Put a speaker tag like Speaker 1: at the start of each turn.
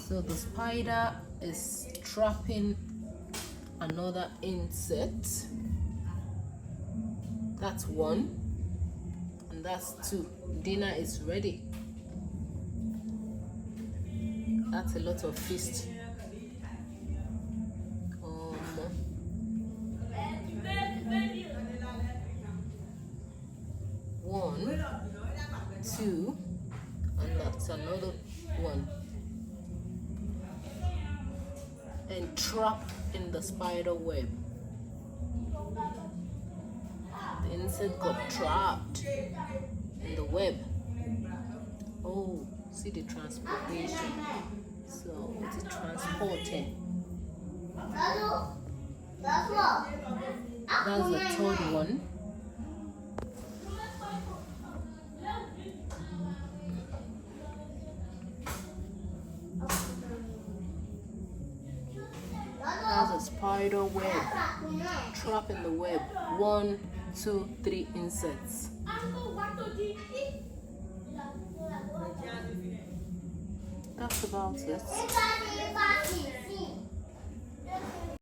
Speaker 1: So the spider is trapping another insect. That's one, and that's two. Dinner is ready. That's a lot of feast. One, two, and that's another one. And trapped in the spider web. The insect got trapped in the web. Oh, see the transportation. So it is transporting. That's the third one. That's a spider web. Trap in the web. 1, 2, 3 insects. That's about it.